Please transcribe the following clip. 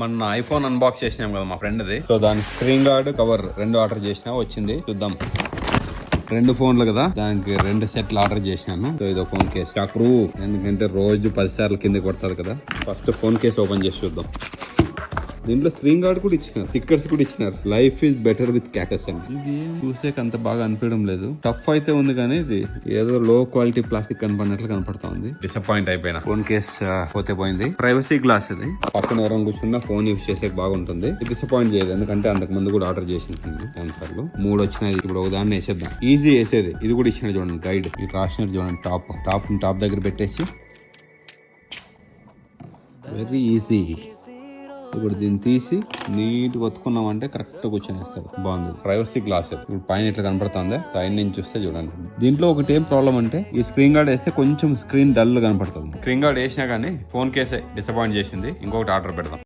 మన iPhone unbox చేసినాం కదా మా ఫ్రెండ్ది. సో దాని స్క్రీన్ గార్డ్ కవర్ 2 ఆర్డర్ చేసినా, వచ్చింది. చూద్దాం. 2 ఫోన్లు కదా, దానికి 2 సెట్లు ఆర్డర్ చేసినాను. సో ఇదో ఫోన్ కేస్ స్క్రూ, ఎందుకంటే రోజు 10 సార్లు కిందకి కొడతారు కదా. ఫస్ట్ ఫోన్ కేస్ ఓపెన్ చేసి చూద్దాం. దీంట్లో స్క్రీన్ గార్డ్ కూడా ఇచ్చినారు, స్టిక్కర్స్ కూడా ఇచ్చినారు. లైఫ్ ఈజ్ బెటర్ విత్ క్యాకస్ అని. ఇది చూసేకి అంత బాగా అనిపించడం లేదు. టఫ్ అయితే ఉంది కానీ ఇది ఏదో లో క్వాలిటీ ప్లాస్టిక్ కనపడినట్లు కనపడతా ఉంది. డిసప్పాయింట్ అయిపోయినా. ఫోన్ కేస్ పోతే పోయింది. ప్రైవసీ గ్లాస్ ఇది, పక్కన ఎవరైనా కూర్చున్నా ఫోన్ యూస్ చేసే బాగుంటుంది. డిసప్పాయింట్ చేయదు, ఎందుకంటే అంతకు ముందు కూడా ఆర్డర్ చేసింది 2 సార్లు. 3 వచ్చినాయి. ఇప్పుడు ఒక దాన్ని వేసేద్దాం. ఈజీ వేసేది. ఇది కూడా ఇచ్చిన చూడండి గైడ్. ఇది రాసినట్టు చూడండి. టాప్ దగ్గర పెట్టేసి వెరీ ఈజీ. ఇప్పుడు దీన్ని తీసి నీట్గా ఒత్తుకున్నామంటే కరెక్ట్ కూర్చొనేస్తారు. బాగుంది. ప్రైవసీ గ్లాస్ ఇప్పుడు పైన ఇట్లా కనపడుతుంది. సైడ్ నుంచి చూస్తే చూడండి. దీంట్లో ఒకటి ఏం ప్రాబ్లం అంటే ఈ స్క్రీన్ గార్డ్ వేస్తే కొంచెం స్క్రీన్ డల్ కనపడుతుంది. స్క్రీన్ గార్డ్ వేసినా కానీ ఫోన్ కేసే డిసప్పాయింట్ చేసింది. ఇంకొకటి ఆర్డర్ పెడదాం.